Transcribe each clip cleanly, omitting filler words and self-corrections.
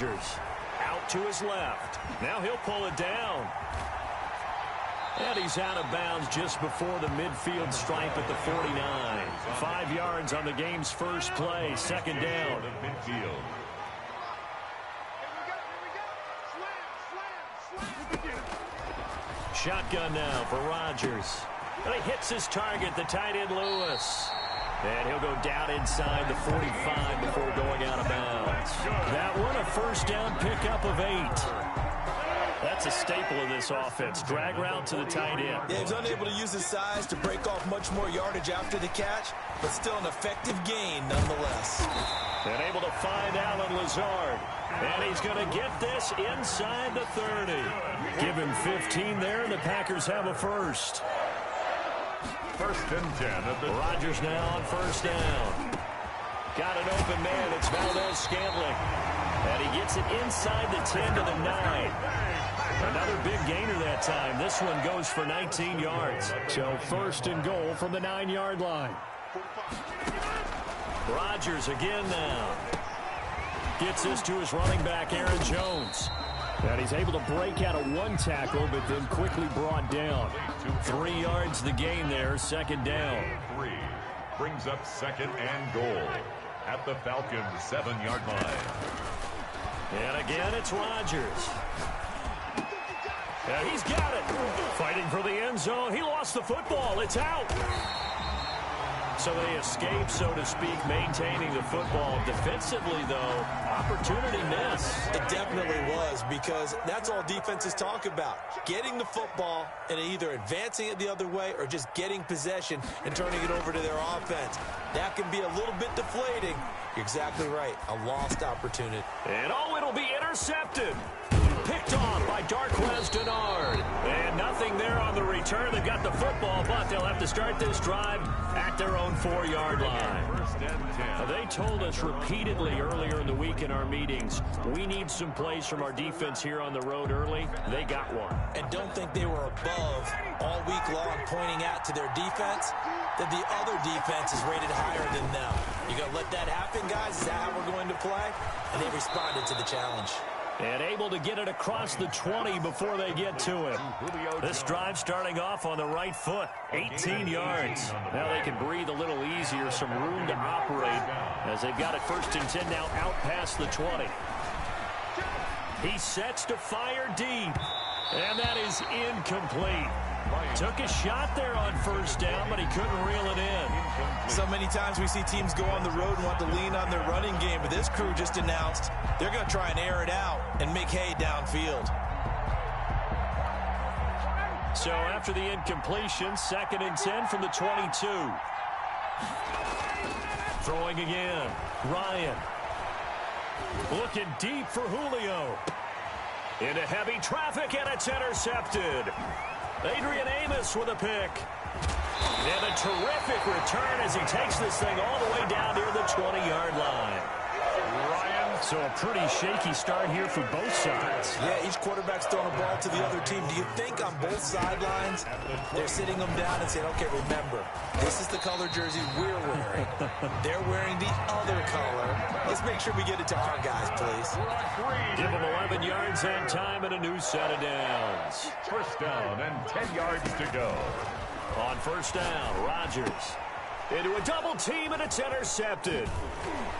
Rodgers. Out to his left. Now he'll pull it down. And he's out of bounds just before the midfield stripe at the 49. 5 yards on the game's first play. Second down. Shotgun now for Rodgers. And he hits his target, the tight end Lewis. And he'll go down inside the 45 before going out of bounds. That one, a first down pickup of 8. That's a staple of this offense. Drag route to the tight end. Yeah, he's unable to use his size to break off much more yardage after the catch, but still an effective gain nonetheless. And able to find Alan Lazard. And he's going to get this inside the 30. Give him 15 there, and the Packers have a first. First and 10 at the Rodgers now on first down. Got an open man. It's Valdez-Scantling. And he gets it inside the 10 to the 9. Another big gainer that time. This one goes for 19 yards. So first and goal from the 9-yard line. Rodgers again now. Gets this to his running back, Aaron Jones. And he's able to break out of one tackle, but then quickly brought down. 3 yards the gain there, second down. 3 brings up second and goal at the Falcons' 7-yard line. And again, it's Rodgers. And he's got it. Fighting for the end zone. He lost the football. It's out. So they escape, so to speak, maintaining the football. Defensively, though, opportunity miss. It definitely was, because that's all defenses talk about. Getting the football and either advancing it the other way or just getting possession and turning it over to their offense. That can be a little bit deflating. You're exactly right. A lost opportunity. And oh, it'll be intercepted. Picked off by Darquez Denard. And nothing there on the return. They've got the football, but they'll have to start this drive at their own 4-yard line. They told us repeatedly earlier in the week in our meetings, we need some plays from our defense here on the road early. They got one. And don't think they were above all week long pointing out to their defense that the other defense is rated higher than them. You going to let that happen, guys? Is that how we're going to play? And they responded to the challenge. And able to get it across the 20 before they get to it. This drive starting off on the right foot. 18 yards. Now they can breathe a little easier. Some room to operate as they've got it first and 10 now out past the 20. He sets to fire deep. And that is incomplete. Took a shot there on first down, but he couldn't reel it in. So many times we see teams go on the road and want to lean on their running game, but this crew just announced they're going to try and air it out and make hay downfield. So after the incompletion, second and 10 from the 22. Throwing again. Ryan. Looking deep for Julio. Into heavy traffic, and it's intercepted. Adrian Amos with a pick. And a terrific return as he takes this thing all the way down near the 20-yard line. So a pretty shaky start here for both sides. Yeah, each quarterback's throwing a ball to the other team. Do you think on both sidelines they're sitting them down and saying, okay, remember, this is the color jersey we're wearing. They're wearing the other color. Let's make sure we get it to our guys, please. Give them 11 yards and time and a new set of downs. First down and 10 yards to go. On first down, Rodgers into a double team, and it's intercepted.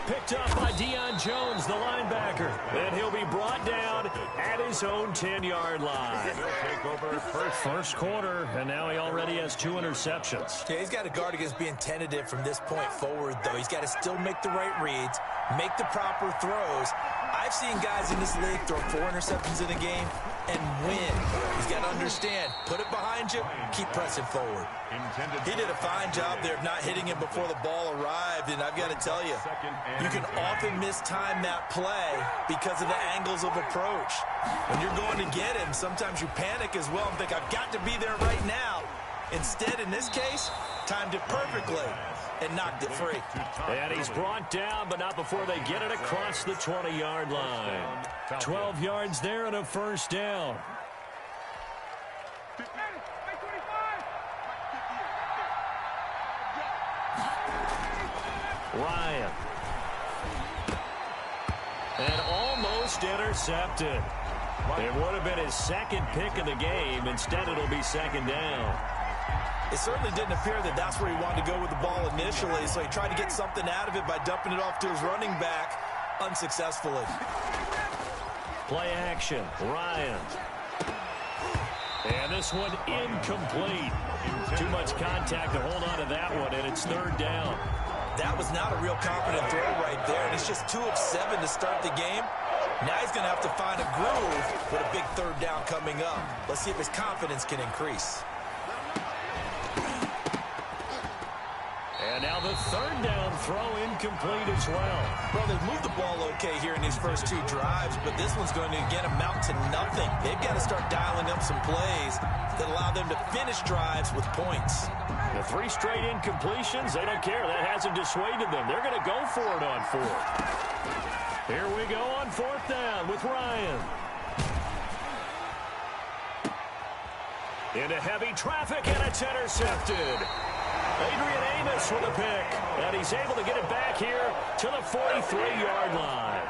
Picked up by Deion Jones, the linebacker. And he'll be brought down at his own 10-yard line. Take over First quarter, and now he already has 2 interceptions. Yeah, he's got to guard against being tentative from this point forward, though. He's got to still make the right reads, make the proper throws. I've seen guys in this league throw 4 interceptions in a game and win. He's got to understand, put it behind you, keep pressing forward. He did a fine job there of not hitting him before the ball arrived, and I've got to tell you, you can often mistime that play because of the angles of approach. When you're going to get him, sometimes you panic as well and think, I've got to be there right now. Instead, in this case, timed it perfectly and knocked it free. And he's brought down, but not before they get it across the 20-yard line. 12 yards there and a first down. Ryan. And almost Almost intercepted. It would have been his second pick of the game. Instead, it'll be second down. It certainly didn't appear that that's where he wanted to go with the ball initially, so he tried to get something out of it by dumping it off to his running back unsuccessfully. Play action, Ryan. And this one incomplete. Too much contact to hold on to that one, and it's third down. That was not a real confident throw right there, and it's just 2 of 7 to start the game. Now he's going to have to find a groove with a big third down coming up. Let's see if his confidence can increase. And now the third down throw incomplete as well. Well, they've moved the ball okay here in these first 2 drives, but this one's going to, again, amount to nothing. They've got to start dialing up some plays that allow them to finish drives with points. The 3 straight incompletions, they don't care. That hasn't dissuaded them. They're going to go for it on 4th. Here we go on 4th down with Ryan. Into heavy traffic, and it's intercepted. Adrian Amos with a pick, and he's able to get it back here to the 43-yard line.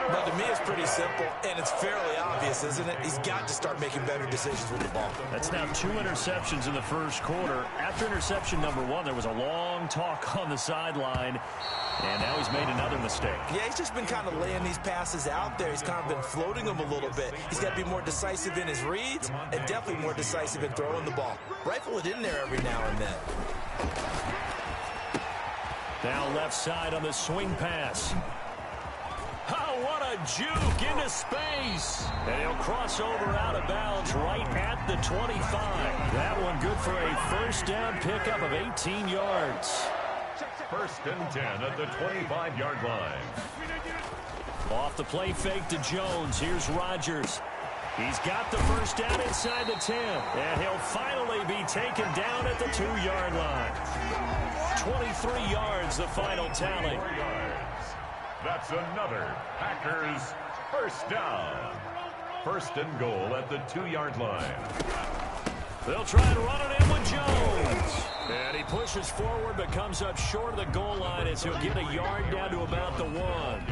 But to me, it's pretty simple, and it's fairly obvious, isn't it? He's got to start making better decisions with the ball. That's now 2 interceptions in the first quarter. After interception number 1, there was a long talk on the sideline, and now he's made another mistake. Yeah, he's just been kind of laying these passes out there. He's kind of been floating them a little bit. He's got to be more decisive in his reads and definitely more decisive in throwing the ball. Rifle it in there every now and then. Now left side on the swing pass. Oh, what a juke into space. And he'll cross over out of bounds right at the 25. That one good for a first down pickup of 18 yards. First and 10 at the 25-yard line. Off the play fake to Jones. Here's Rodgers. He's got the first down inside the 10. And he'll finally be taken down at the 2-yard line. 23 yards, the final tally. That's another Packers first down. First and goal at the 2-yard line. They'll try and run it in with Jones. And he pushes forward but comes up short of the goal line as he'll get a yard down to about the 1.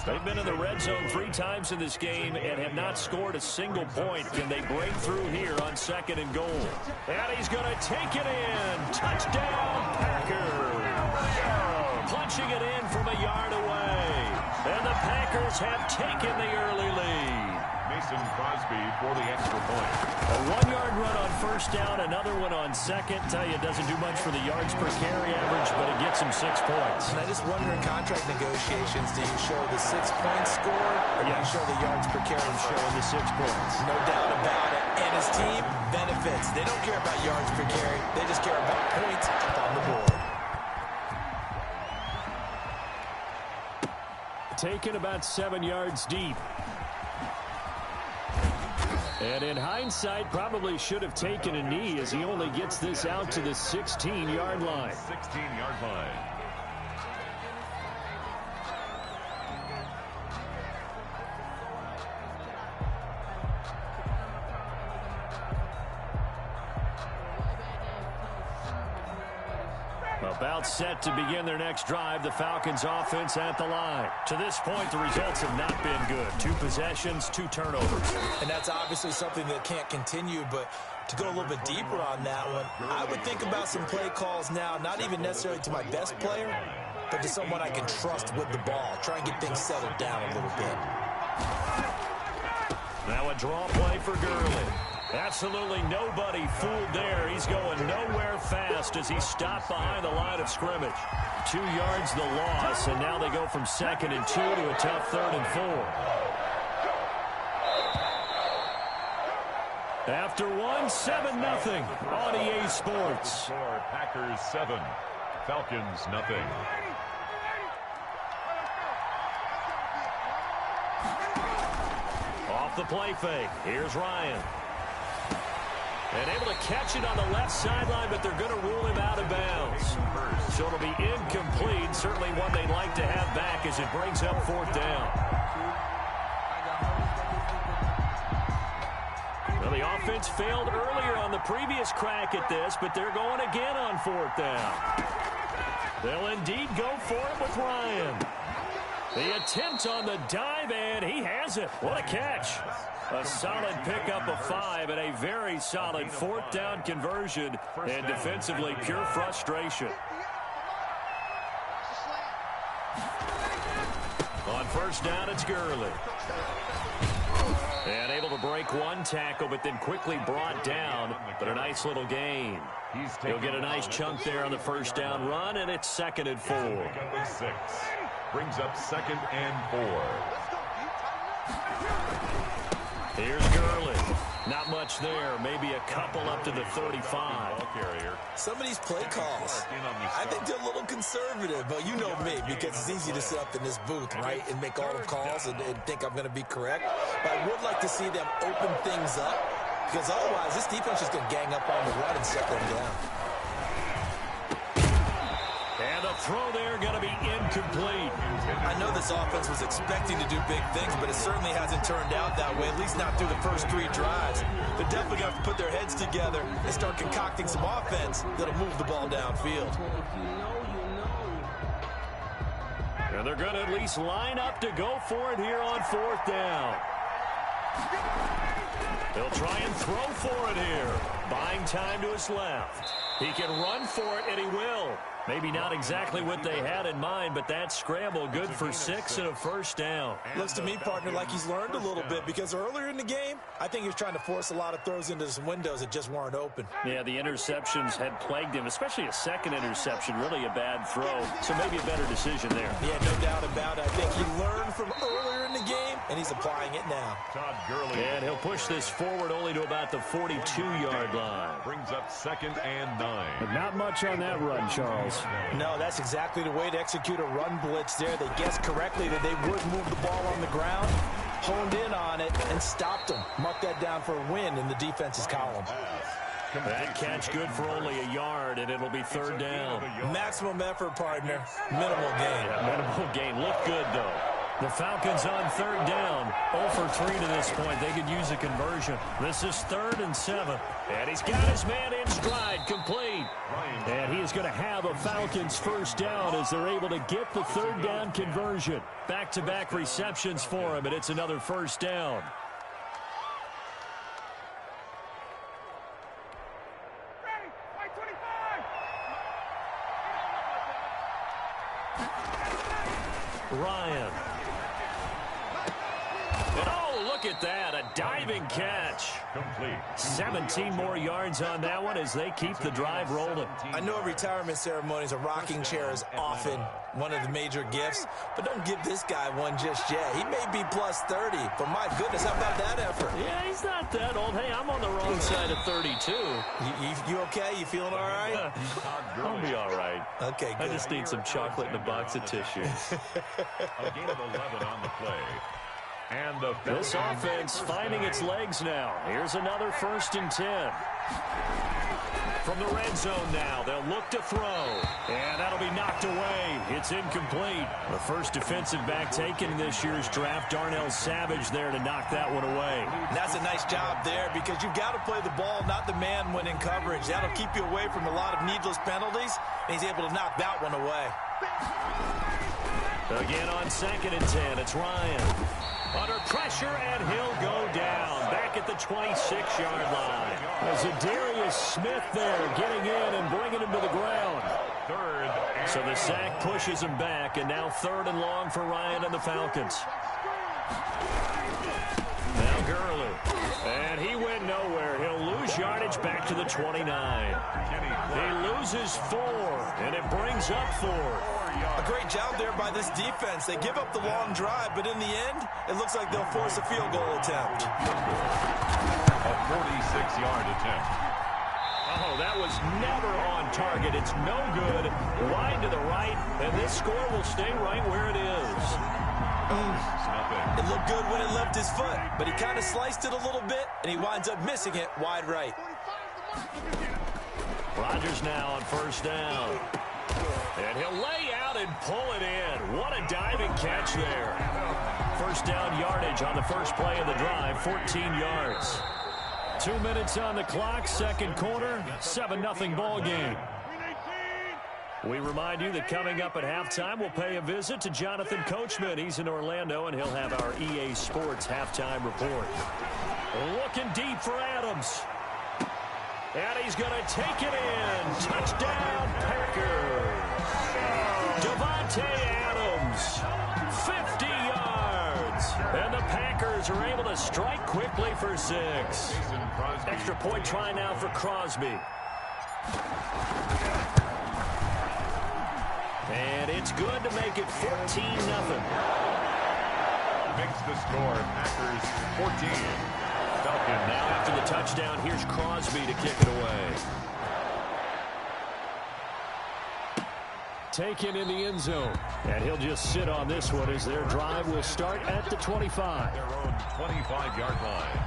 They've been in the red zone 3 times in this game and have not scored a single point. Can they break through here on 2nd and goal? And he's going to take it in. Touchdown, Packers. Punching it in from a yard away. And the Packers have taken the early lead. Mason Crosby for the extra point. A 1-yard run on first down, another one on second. Tell you, it doesn't do much for the yards per carry average, but it gets him 6 points. And I just wonder in contract negotiations, do you show the 6 points scored, or do you show the yards per carry? I'm showing the 6 points. No doubt about it. And his team benefits. They don't care about yards per carry. They just care about points up on the board. Taken about 7 yards deep. And in hindsight, probably should have taken a knee as he only gets this out to the 16-yard line. 16-yard line. About set to begin their next drive, the Falcons offense at the line. To this point, the results have not been good. 2 possessions, 2 turnovers. And that's obviously something that can't continue, but to go a little bit deeper on that one, I would think about some play calls now, not even necessarily to my best player, but to someone I can trust with the ball. Try and get things settled down a little bit. Now a draw play for Gurley. Absolutely nobody fooled there. He's going nowhere fast as he's stopped behind the line of scrimmage. 2 yards the loss, and now they go from 2nd and 2 to a tough 3rd and 4. After 1, 7-0 on EA Sports. Packers 7, Falcons nothing. Off the play fake. Here's Ryan. And able to catch it on the left sideline, but they're going to rule him out of bounds. So it'll be incomplete. Certainly one they'd like to have back as it brings up 4th down. Well, the offense failed earlier on the previous crack at this, but they're going again on 4th down. They'll indeed go for it with Ryan. The attempt on the dive, and he has it. What a catch. A solid pickup of 5 and a very solid 4th down conversion, and defensively pure frustration. On 1st down, it's Gurley. And able to break one tackle, but then quickly brought down. But a nice little gain. He'll get a nice chunk there on the 1st down run, and it's 2nd and 4. Brings up 2nd and 4. Here's Gurley. Not much there. Maybe a couple up to the 35. Some of these play calls, I think they're a little conservative, but you know me, because it's easy to sit up in this booth, right, and make all the calls and think I'm going to be correct. But I would like to see them open things up, because otherwise this defense is going to gang up on the run and shut them down. And the throw there going to be incomplete. I know this offense was expecting to do big things, but it certainly hasn't turned out that way, at least not through the first 3 drives. They're definitely going to have to put their heads together and start concocting some offense that'll move the ball downfield. And they're going to at least line up to go for it here on 4th down. They'll try and throw for it here. Buying time to his left. He can run for it, and he will. Maybe not exactly what they had in mind, but that scramble good for 6 and a 1st down. Looks to me, partner, like he's learned a little bit, because earlier in the game, I think he was trying to force a lot of throws into some windows that just weren't open. Yeah, the interceptions had plagued him, especially a 2nd interception, really a bad throw. So maybe a better decision there. Yeah, no doubt about it. I think he learned from earlier in the game, and he's applying it now. Todd Gurley. And he'll push this forward only to about the 42-yard line. Brings up 2nd and 9. But not much on that run, Charles. No, that's exactly the way to execute a run blitz there. They guessed correctly that they would move the ball on the ground, honed in on it, and stopped them. Mark that down for a win in the defense's column. That catch good for only a yard, and it'll be 3rd down. Maximum effort, partner. Minimal gain. Yeah, minimal gain. Look good, though. The Falcons on 3rd down. 0 for 3 to this point. They could use a conversion. This is 3rd and 7. And he's got his man in stride, complete. And he is going to have a Falcons 1st down as they're able to get the 3rd down conversion. Back-to-back receptions for him, and it's another 1st down. Ryan. And oh, look at that, a diving catch. Complete. 17 more yards on that one as they keep the drive rolling. I know at retirement ceremonies, a rocking chair is often one of the major gifts, but don't give this guy one just yet. He may be plus 30, but my goodness, how about that effort? Yeah, he's not that old. Hey, I'm on the wrong side of 32. You okay? You feeling all right? I'll be all right. Okay, good. I just need some chocolate and a box of tissue. A gain of 11 on the play. And the This offense finding its legs now. Here's another 1st and 10. From the red zone now, they'll look to throw. And that'll be knocked away. It's incomplete. The first defensive back taken in this year's draft, Darnell Savage, there to knock that one away. And that's a nice job there, because you've got to play the ball, not the man when in coverage. That'll keep you away from a lot of needless penalties, and he's able to knock that one away. Again on 2nd and 10, it's Ryan. Under pressure, and he'll go down. Back at the 26-yard line. There's a Darius Smith there getting in and bringing him to the ground. 3rd. So the sack pushes him back, and now 3rd and long for Ryan and the Falcons. Now Gurley. And he went nowhere. He'll lose yardage back to the 29. He loses 4, and it brings up 4. A great job there by this defense. They give up the long drive, but in the end, it looks like they'll force a field goal attempt. A 46-yard attempt. Oh, that was never on target. It's no good. Wide to the right, and this score will stay right where it is. It looked good when it left his foot, but he kind of sliced it a little bit, and he winds up missing it wide right. Rodgers now on 1st down. And he'll lay out and pull it in. What a diving catch there. 1st down yardage on the first play of the drive, 14 yards. 2 minutes on the clock, 2nd quarter, 7-0 ball game. We remind you that coming up at halftime, we'll pay a visit to Jonathan Coachman. He's in Orlando, and he'll have our EA Sports halftime report. Looking deep for Adams. And he's going to take it in. Touchdown, Packers. Devontae Adams, 50 yards. And the Packers are able to strike quickly for 6. Extra point try now for Crosby. And it's good to make it 14-0. Makes the score, Packers 14. Falcon now after the touchdown. Here's Crosby to kick it away. Taken in the end zone. And he'll just sit on this one as their drive will start at the 25. Their own 25-yard line.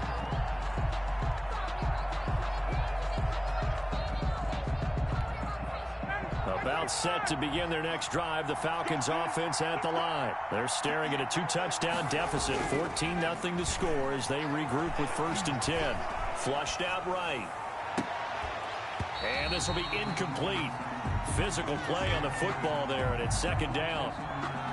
About set to begin their next drive. The Falcons offense at the line. They're staring at a 2-touchdown deficit. 14-0 to score as they regroup with 1st and 10. Flushed out right. And this will be incomplete. Physical play on the football there, and it's 2nd down.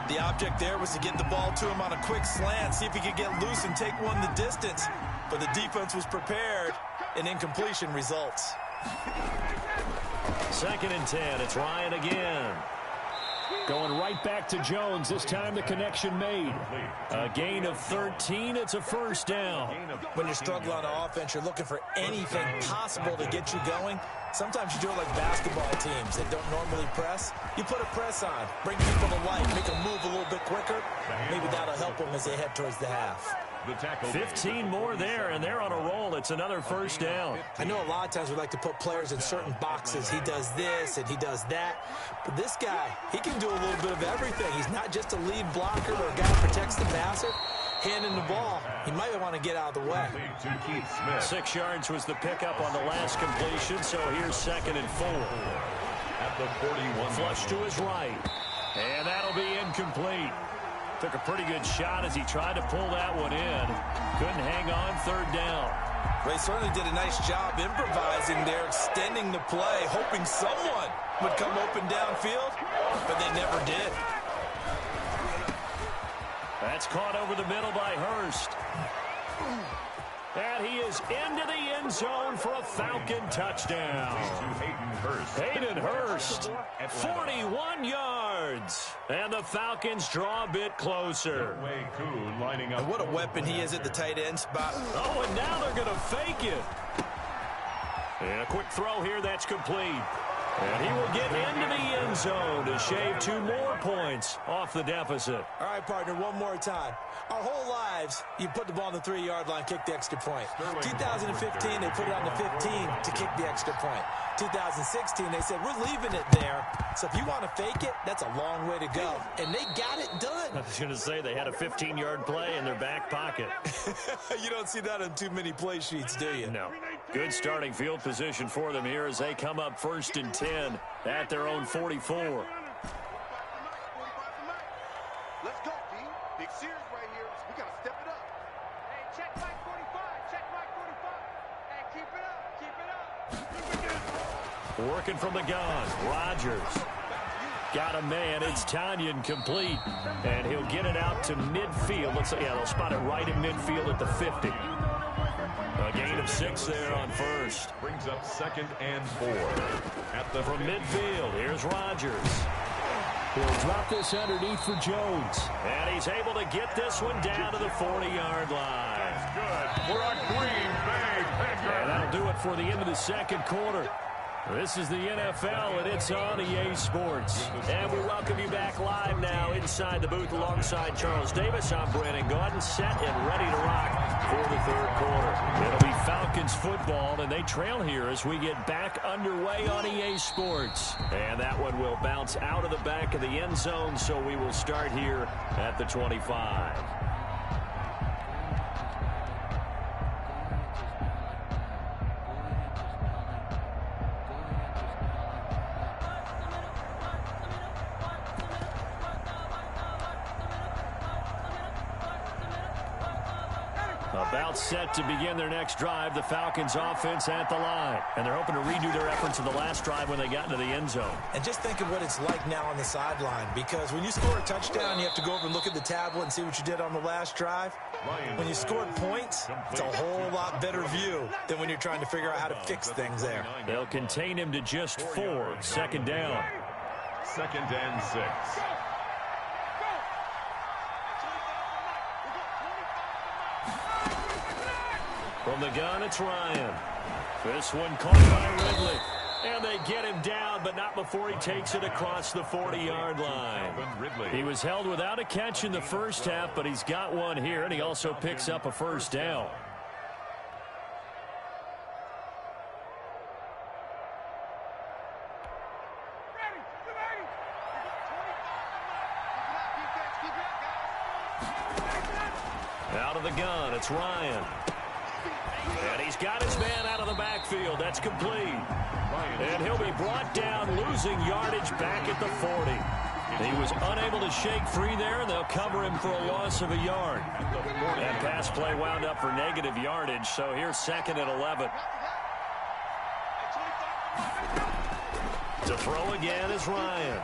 The object there was to get the ball to him on a quick slant, see if he could get loose and take one the distance. But the defense was prepared, and incompletion results. 2nd and 10. It's Ryan again. Going right back to Jones. This time the connection made. A gain of 13. It's a 1st down. When you're struggling on offense, you're looking for anything possible to get you going. Sometimes you do it like basketball teams that don't normally press. You put a press on, bring people to life, make them move a little bit quicker. Maybe that'll help them as they head towards the half. 15 more there, and they're on a roll. It's another 1st down. I know a lot of times we like to put players in certain boxes. He does this and he does that. But this guy, he can do a little bit of everything. He's not just a lead blocker or a guy who protects the passer. Handing the ball, he might want to get out of the way. 6 yards was the pickup on the last completion, so here's 2nd and 4. At the 41. Flush to his right. And that'll be incomplete. Took a pretty good shot as he tried to pull that one in. Couldn't hang on. 3rd down. They certainly did a nice job improvising there, extending the play, hoping someone would come open downfield, but they never did. That's caught over the middle by Hurst. And he is into the end zone for a Falcon touchdown. Hayden Hurst, 41 yards. And the Falcons draw a bit closer. And what a weapon he is at the tight end spot. Oh, and now they're going to fake it. And a quick throw here that's complete. And he will get into the end zone to shave 2 more points off the deficit. All right, partner, one more time. Our whole lives, you put the ball on the 3-yard line, kick the extra point. 2015, they put it on the 15 to kick the extra point. 2016, they said, we're leaving it there. So if you want to fake it, that's a long way to go. And they got it done. I was going to say they had a 15-yard play in their back pocket. You don't see that on too many play sheets, do you? No. Good starting field position for them here as they come up 1st and 10 at their own 44. Let's go, D. Big series right here. We got to step it up. Hey, check Mike 45. Check Mike 45. Hey, keep it up. Keep it up. Working from the gun. Rodgers. Got a man. It's Tanyan complete. And he'll get it out to midfield. They'll spot it right in midfield at the 50. A gain of 6 there on 1st. Brings up 2nd and 4. From midfield, here's Rodgers. He'll drop this underneath for Jones. And he's able to get this one down to the 40-yard line. That's good for a Green Bay Packer. And that'll do it for the end of the 2nd quarter. This is the NFL, and it's on EA Sports. And we welcome you back live now inside the booth alongside Charles Davis. I'm Brandon Gaudin, set and ready to rock for the 3rd quarter. It'll be Falcons football, and they trail here as we get back underway on EA Sports. And that one will bounce out of the back of the end zone, so we will start here at the 25. About set to begin their next drive, the Falcons offense at the line. And they're hoping to redo their efforts in the last drive when they got into the end zone. And just think of what it's like now on the sideline, because when you score a touchdown, you have to go over and look at the tablet and see what you did on the last drive. When you scored points, it's a whole lot better view than when you're trying to figure out how to fix things there. They'll contain him to just 4. Second down. 2nd and 6. From the gun, it's Ryan. This one caught by Ridley. And they get him down, but not before he takes it across the 40-yard line. He was held without a catch in the first half, but he's got one here, and he also picks up a first down. Out of the gun, it's Ryan. And he's got his man out of the backfield. That's complete. And he'll be brought down, losing yardage back at the 40. He was unable to shake free there, and they'll cover him for a loss of a yard. That pass play wound up for negative yardage, so here's 2nd and 11. To throw again is Ryan.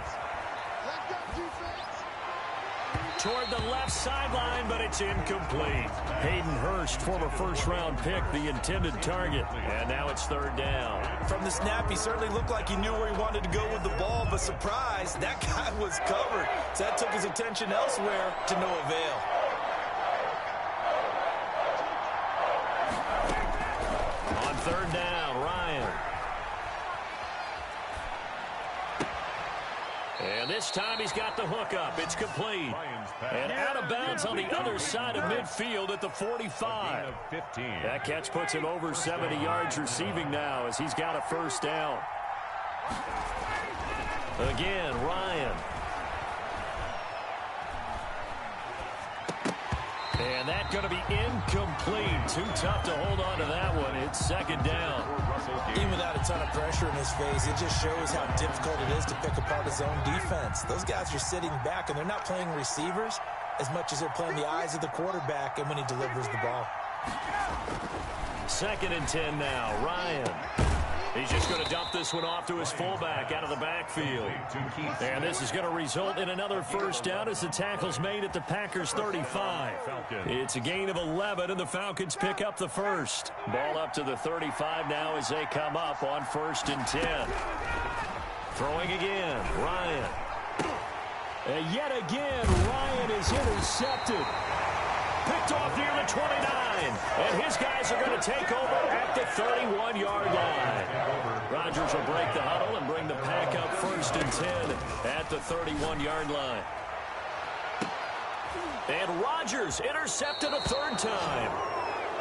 Toward the left sideline, but it's incomplete. Hayden Hurst, former first-round pick, the intended target. And now it's 3rd down. From the snap, he certainly looked like he knew where he wanted to go with the ball, but surprise, that guy was covered. So that took his attention elsewhere to no avail. On 3rd down, Ryan. And this time he's got the hookup. It's complete. And out of bounds on the other side of midfield at the 45. That catch puts him over 70 yards receiving now as he's got a first down. Again, Ryan. And that's going to be incomplete. Too tough to hold on to that one. It's 2nd down. Even without a ton of pressure in his face, it just shows how difficult it is to pick apart his own defense. Those guys are sitting back, and they're not playing receivers as much as they're playing the eyes of the quarterback and when he delivers the ball. 2nd and 10 now. Ryan. He's just going to dump this one off to his fullback out of the backfield. And this is going to result in another first down as the tackle's made at the Packers' 35. It's a gain of 11, and the Falcons pick up the first. Ball up to the 35 now as they come up on 1st and 10. Throwing again, Ryan. And yet again, Ryan is intercepted. Picked off near the 29, and his guys are going to take over at the 31-yard line. Rodgers will break the huddle and bring the pack up 1st and 10 at the 31-yard line. And Rodgers intercepted a 3rd time.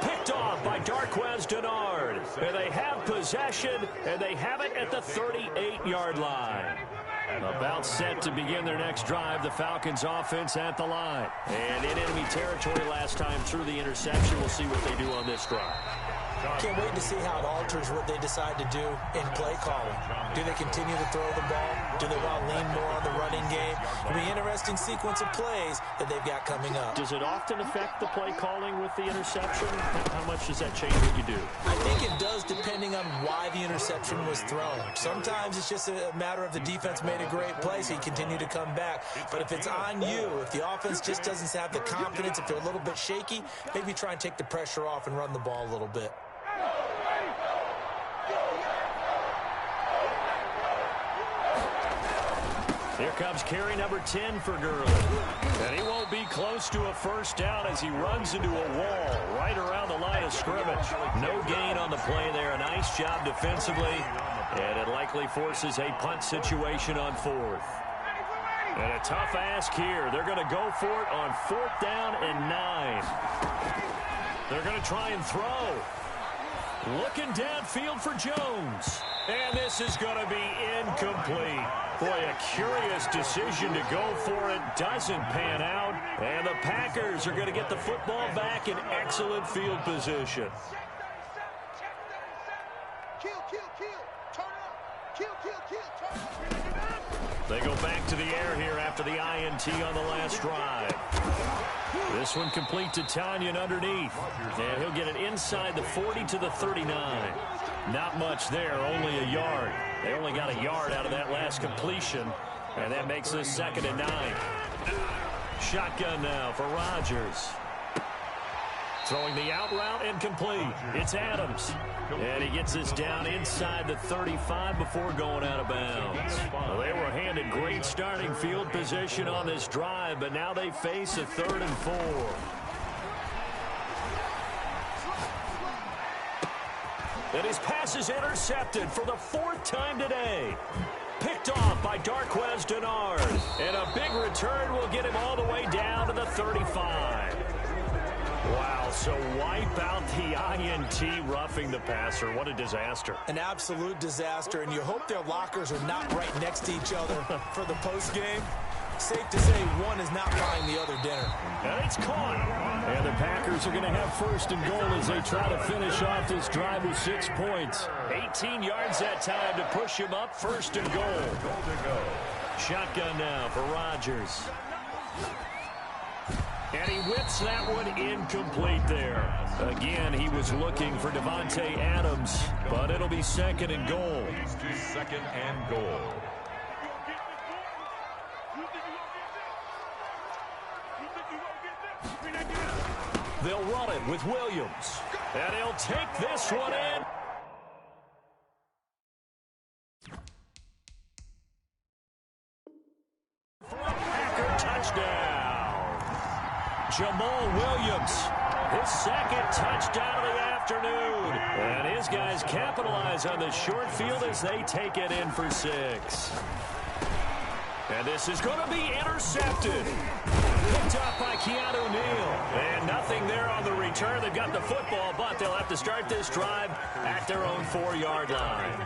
Picked off by Darqueze Dennard. And they have possession, and they have it at the 38-yard line. About set to begin their next drive, the Falcons offense at the line. And in enemy territory last time through the interception. We'll see what they do on this drive. Can't wait to see how it alters what they decide to do in play calling. Do they continue to throw the ball? Do they want to lean more on the running game? It'll be an interesting sequence of plays that they've got coming up. Does it often affect the play calling with the interception? How much does that change what you do? I think it does, depending on why the interception was thrown. Sometimes it's just a matter of the defense made a great play, so you continue to come back. But if it's on you, if the offense just doesn't have the confidence, if they're a little bit shaky, maybe try and take the pressure off and run the ball a little bit. Here comes carry number 10 for Gurley. And he won't be close to a first down as he runs into a wall right around the line of scrimmage. No gain on the play there. A nice job defensively. And it likely forces a punt situation on 4th. And a tough ask here. They're going to go for it on 4th down and 9. They're going to try and throw. Looking downfield for Jones. And this is going to be incomplete. Boy, a curious decision to go for it. Doesn't pan out. And the Packers are going to get the football back in excellent field position. They go back to the air here after the INT on the last drive. This one complete to Tanyan underneath. And he'll get it inside the 40 to the 39. Not much there, only a yard. They only got a yard out of that last completion. And that makes this 2nd and 9. Shotgun now for Rodgers. Throwing the out route incomplete. It's Adams. And he gets this down inside the 35 before going out of bounds. Well, they were handed great starting field position on this drive, but now they face a 3rd and 4. And his pass is intercepted for the 4th time today. Picked off by Darquez Denard. And a big return will get him all the way down to the 35. Wow, so wipe out the INT roughing the passer. What a disaster. An absolute disaster, and you hope their lockers are not right next to each other for the postgame. Safe to say one is not buying the other dinner. And it's caught. And the Packers are going to have 1st and goal as they try to finish off this drive with 6 points. 18 yards that time to push him up. 1st and goal. Shotgun now for Rodgers. And he whips that one incomplete there. Again, he was looking for Devontae Adams, but it'll be 2nd and goal. 2nd and goal. They'll run it with Williams. And he'll take this one in. For a Packer touchdown. Jamal Williams, his 2nd touchdown of the afternoon. And his guys capitalize on the short field as they take it in for 6. And this is going to be intercepted. Picked up by Keanu Neal. And nothing there on the return. They've got the football, but they'll have to start this drive at their own 4-yard line.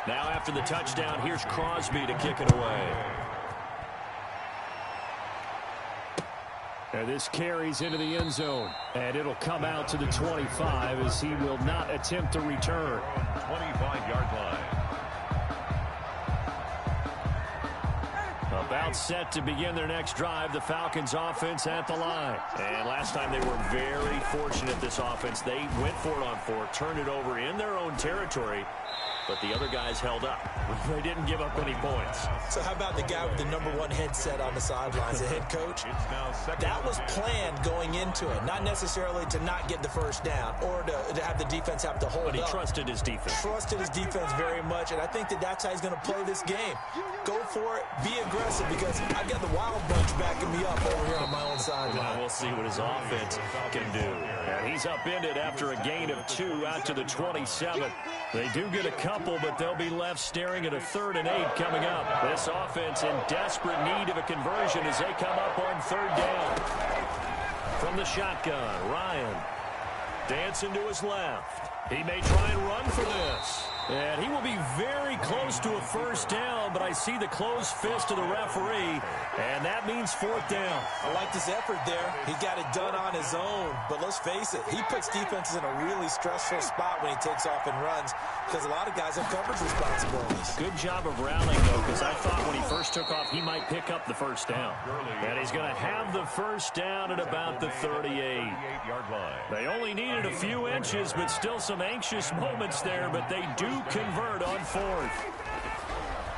Now after the touchdown, here's Crosby to kick it away. And this carries into the end zone. And it'll come out to the 25 as he will not attempt to return. 25-yard line. About set to begin their next drive, the Falcons offense at the line. And last time they were very fortunate, this offense. They went for it on 4, turned it over in their own territory, but the other guys held up. They didn't give up any points. So how about the guy with the #1 headset on the sidelines, the head coach? That was planned going into it, not necessarily to not get the 1st down or to have the defense have to hold up. But he trusted his defense. Trusted his defense very much, and I think that's how he's going to play this game. Go for it, be aggressive, because I've got the wild bunch backing me up over here on my own sideline. Well, we'll see what his offense can do. And he's upended after a gain of 2 out to the 27. They do get a couple, but they'll be left staring at a 3rd and 8 coming up. This offense in desperate need of a conversion as they come up on 3rd down. From the shotgun, Ryan dancing to his left. He may try and run for this. And he will be very close to a 1st down, but I see the closed fist of the referee, and that means 4th down. I like his effort there. He got it done on his own, but let's face it, he puts defenses in a really stressful spot when he takes off and runs, because a lot of guys have coverage responsibilities. Good job of rallying, though, because I thought when he first took off, he might pick up the 1st down. And he's going to have the 1st down at about the 38-yard line. They only needed a few inches, but still some anxious moments there, but they do convert on 4th.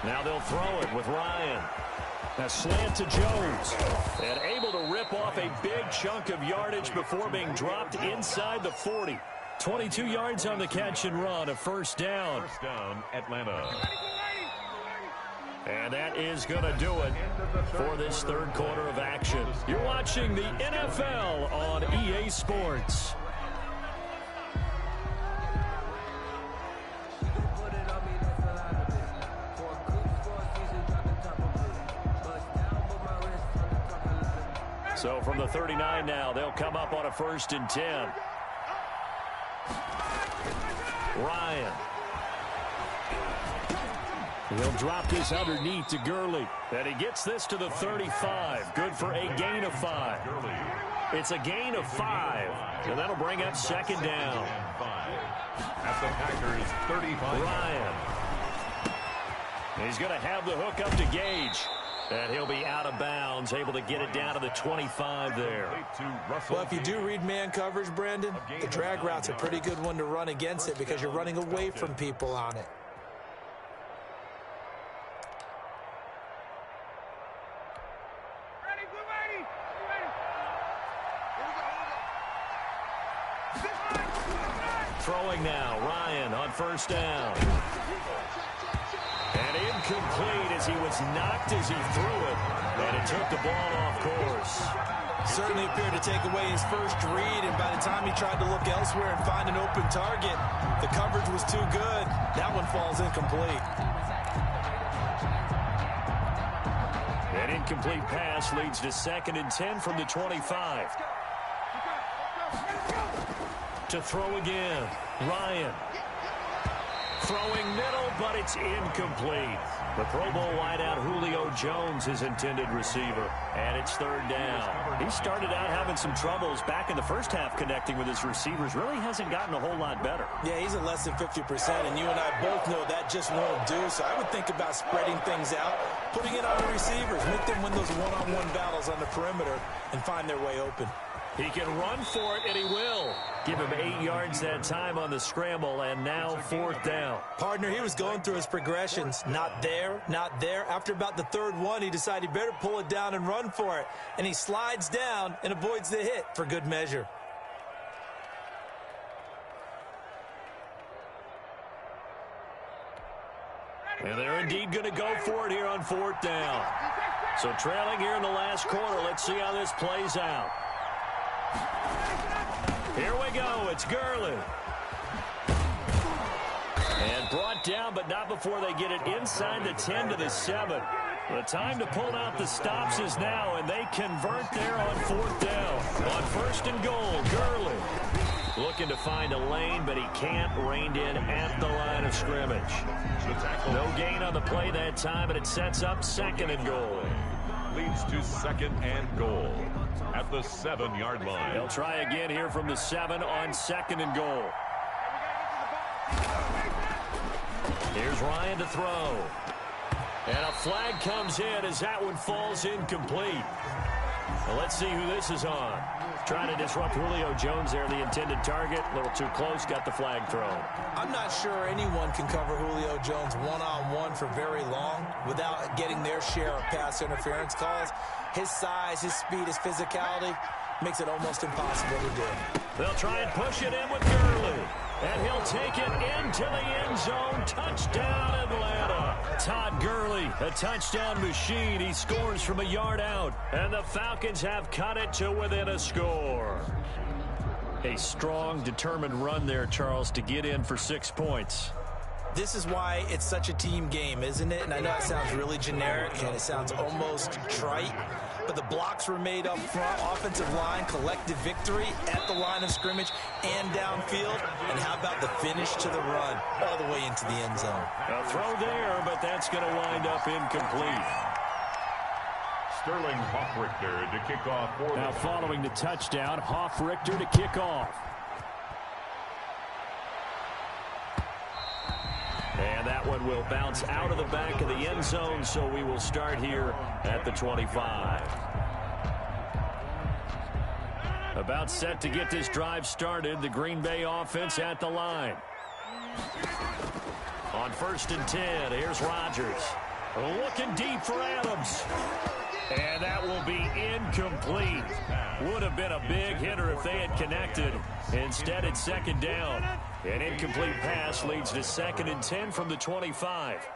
Now they'll throw it with Ryan. A slant to Jones. And able to rip off a big chunk of yardage before being dropped inside the 40. 22 yards on the catch and run, a 1st down. 1st down, Atlanta. And that is going to do it for this 3rd quarter of action. You're watching the NFL on EA Sports. So from the 39 now, they'll come up on a 1st and 10. Ryan. He'll drop this underneath to Gurley. And he gets this to the 35. Good for a gain of 5. It's a gain of 5. And that'll bring up 2nd down. At the Packers' 35. Ryan. He's going to have the hook up to Gage. And he'll be out of bounds, able to get it down to the 25 there. Well, if you do read man coverage, Brandon, the drag route's a pretty good one to run against it because you're running away from people on it. Throwing now, Ryan on first down. And incomplete as he was knocked as he threw it. And it took the ball off course. Certainly appeared to take away his first read, and by the time he tried to look elsewhere and find an open target, the coverage was too good. That one falls incomplete. An incomplete pass leads to 2nd and 10 from the 25. To throw again, Ryan. Throwing middle, but it's incomplete. The Pro Bowl wideout Julio Jones, his intended receiver, and it's 3rd down. He started out having some troubles back in the first half connecting with his receivers. Really hasn't gotten a whole lot better. Yeah, he's at less than 50%, and you and I both know that just won't do. So I would think about spreading things out, putting it on the receivers, make them win those one-on-one battles on the perimeter, and find their way open. He can run for it, and he will. Give him 8 yards that time on the scramble, and now 4th down. Partner, he was going through his progressions. Not there, not there. After about the 3rd one, he decided he better pull it down and run for it. And he slides down and avoids the hit for good measure. And they're indeed going to go for it here on 4th down. So trailing here in the last quarter, let's see how this plays out. Here we go. It's Gurley. And brought down, but not before they get it inside the 10 to the 7. The time to pull out the stops is now, and they convert there on 4th down. On 1st and goal, Gurley. Looking to find a lane, but he can't. Reined in at the line of scrimmage. No gain on the play that time, but it sets up 2nd and goal. Leads to 2nd and goal at the 7-yard line. They'll try again here from the 7 on 2nd and goal. Here's Ryan to throw. And a flag comes in as that one falls incomplete. Well, let's see who this is on. Trying to disrupt Julio Jones there, the intended target. A little too close, got the flag thrown. I'm not sure anyone can cover Julio Jones one-on-one for very long without getting their share of pass interference calls. His size, his speed, his physicality makes it almost impossible to do. They'll try and push it in with Gurley. And he'll take it into the end zone. Touchdown, Atlanta. Todd Gurley, a touchdown machine. He scores from a yard out. And the Falcons have cut it to within a score. A strong, determined run there, Charles, to get in for 6 points. This is why it's such a team game, isn't it? And I know it sounds really generic and it sounds almost trite, but the blocks were made up front, offensive line, collective victory at the line of scrimmage and downfield. And how about the finish to the run all the way into the end zone? A throw there, but that's going to wind up incomplete. Sterling Hoffrichter to kick off for now following the touchdown, Hoffrichter to kick off. And that one will bounce out of the back of the end zone, so we will start here at the 25. About set to get this drive started, the Green Bay offense at the line. On 1st and 10, here's Rodgers. Looking deep for Adams. And that will be incomplete. Would have been a big hitter if they had connected. Instead, it's 2nd down. An incomplete pass leads to 2nd and 10 from the 25.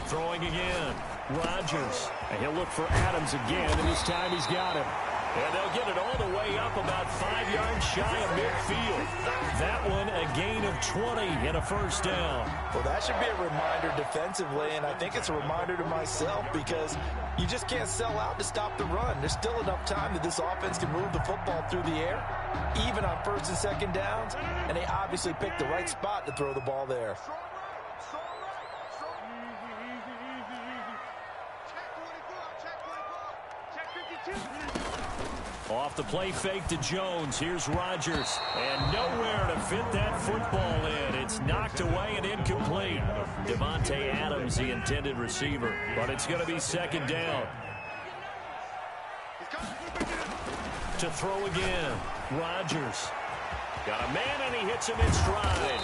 Throwing again. Rodgers. And he'll look for Adams again, and this time he's got him. And they'll get it all the way up about 5 yards shy of midfield. That one a gain of 20 and a 1st down. Well, that should be a reminder defensively, and I think it's a reminder to myself because you just can't sell out to stop the run. There's still enough time that this offense can move the football through the air, even on 1st and 2nd downs, and they obviously picked the right spot to throw the ball there. Off the play fake to Jones. Here's Rodgers. And nowhere to fit that football in. It's knocked away and incomplete. Davante Adams, the intended receiver. But it's going to be second down. To throw again. Rodgers. Got a man, and he hits him in stride.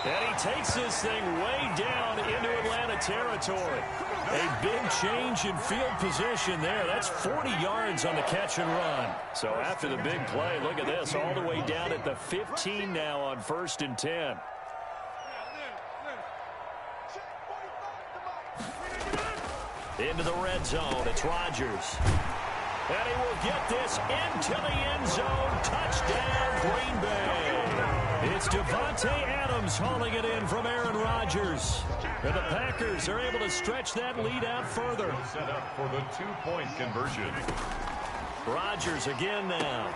And he takes this thing way down into Atlanta territory. A big change in field position there. That's 40 yards on the catch and run. So after the big play, look at this. All the way down at the 15 now on 1st and 10. Into the red zone. It's Rodgers. And he will get this into the end zone. Touchdown, Green Bay. It's Davante Adams hauling it in from Aaron Rodgers. And the Packers are able to stretch that lead out further. Set up for the two-point conversion. Rodgers again now.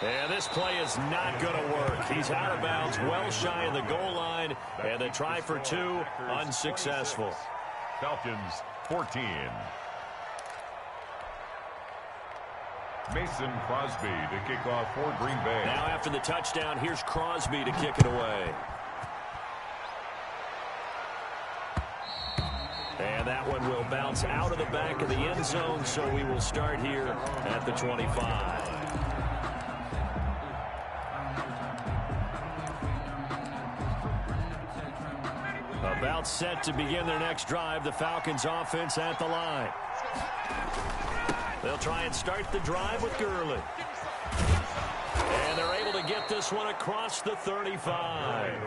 And this play is not going to work. He's out of bounds, well shy of the goal line. And the try for two, unsuccessful. Falcons 14. Mason Crosby to kick off for Green Bay. Now after the touchdown, here's Crosby to kick it away. And that one will bounce out of the back of the end zone, so we will start here at the 25. About set to begin their next drive, the Falcons offense at the line. They'll try and start the drive with Gurley. And they're able to get this one across the 35.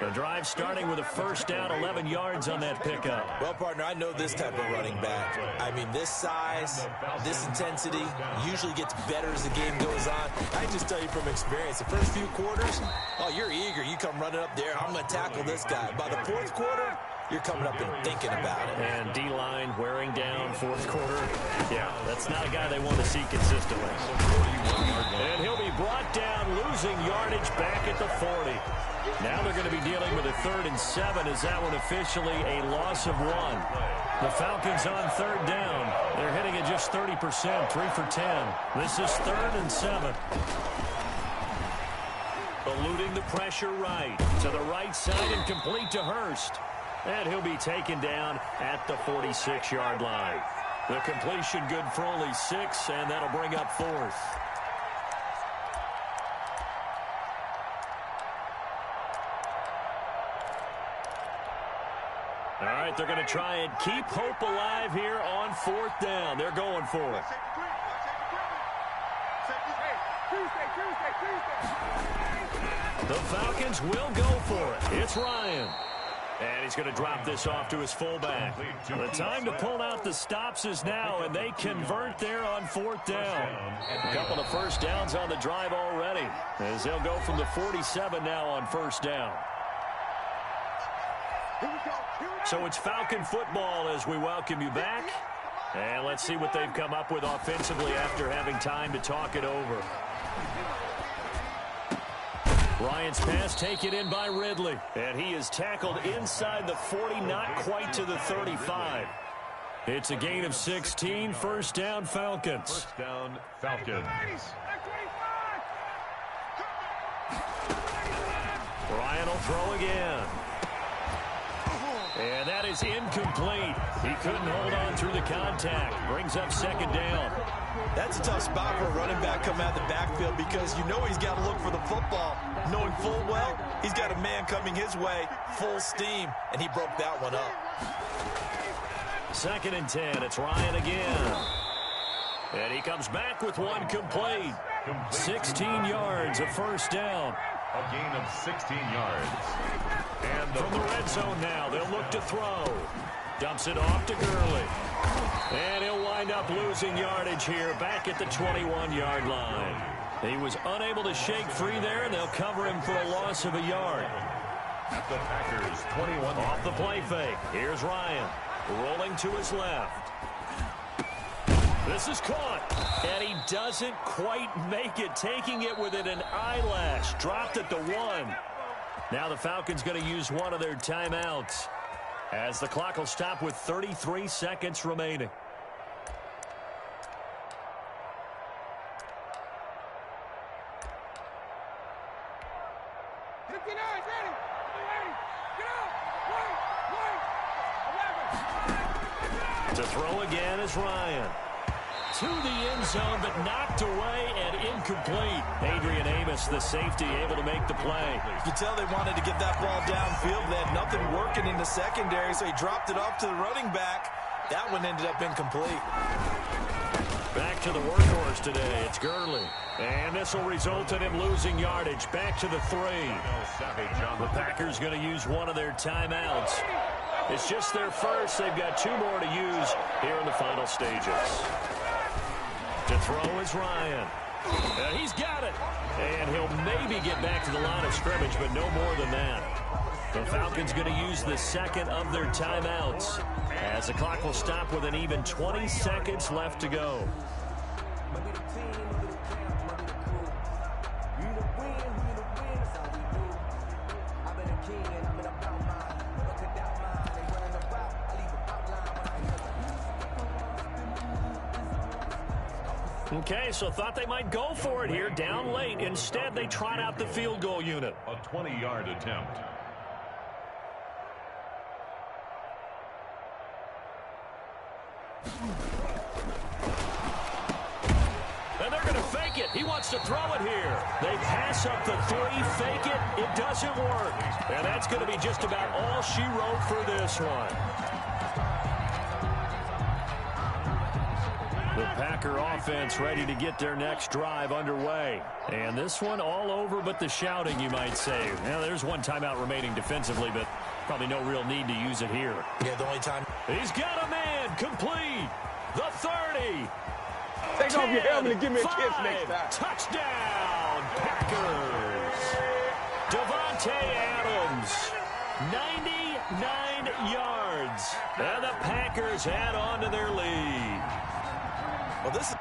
The drive starting with a first down, 11 yards on that pickup. Well, partner, I know this type of running back. I mean, this size, this intensity usually gets better as the game goes on. I just tell you from experience, the first few quarters, oh, you're eager. You come running up there, I'm going to tackle this guy. By the fourth quarter, you're coming up and thinking about it. And D-line wearing down fourth quarter. Yeah, that's not a guy they want to see consistently. And he'll be brought down, losing yardage back at the 40. Now they're going to be dealing with a 3rd and 7. Is that one officially a loss of 1? The Falcons on 3rd down. They're hitting at just 30%, 3 for 10. This is 3rd and 7. Eluding the pressure right. To the right side and complete to Hurst. And he'll be taken down at the 46-yard line. The completion good for only 6, and that'll bring up 4th. All right, they're going to try and keep hope alive here on 4th down. They're going for it. The Falcons will go for it. It's Ryan. And he's going to drop this off to his fullback. The time to pull out the stops is now, and they convert there on 4th down. A couple of first downs on the drive already, as they'll go from the 47 now on 1st down. So it's Falcon football as we welcome you back. And let's see what they've come up with offensively after having time to talk it over. Ryan's pass taken in by Ridley. And he is tackled inside the 40, not quite to the 35. It's a gain of 16, 1st down Falcons. 1st down Falcons. Ryan will throw again. And that is incomplete. He couldn't hold on through the contact. Brings up 2nd down. That's a tough spot for a running back coming out of the backfield because you know he's got to look for the football, knowing full well he's got a man coming his way, full steam, and he broke that one up. 2nd and 10. It's Ryan again. And he comes back with one complete. 16 yards, a 1st down. A gain of 16 yards. And from the red zone now, they'll look to throw. Dumps it off to Gurley. And he'll wind up losing yardage here back at the 21-yard line. He was unable to shake free there, and they'll cover him for a loss of a yard. At the Packers, 21. Off the play fake. Here's Ryan. Rolling to his left. This is caught. And he doesn't quite make it, taking it within an eyelash. Dropped at the 1. Now the Falcons going to use one of their timeouts, as the clock will stop with 33 seconds remaining. throw again is Ryan. To the end zone, but knocked away and incomplete. Adrian Amos, the safety, able to make the play. You can tell they wanted to get that ball downfield. They had nothing working in the secondary, so he dropped it off to the running back. That one ended up incomplete. Back to the workhorse today. It's Gurley. And this will result in him losing yardage. Back to the 3. The Packers going to use one of their timeouts. It's just their first. They've got 2 more to use here in the final stages. To throw is Ryan. He's got it. And he'll maybe get back to the line of scrimmage, but no more than that. The Falcons going to use the second of their timeouts as the clock will stop with an even 20 seconds left to go. Okay, so thought they might go for it here, down late. Instead, they tried out the field goal unit. A 20-yard attempt. And they're going to fake it. He wants to throw it here. They pass up the 3, fake it. It doesn't work. And that's going to be just about all she wrote for this one. The Packer offense ready to get their next drive underway. And this one all over but the shouting, you might say. Now, there's one timeout remaining defensively, but probably no real need to use it here. Yeah, the only time. He's got a man complete. The 30. Take 10, off your helmet and give me a 5, kiss next time. Touchdown, Packers. Devontae Adams, 99 yards. And the Packers add on to their lead. Well, this is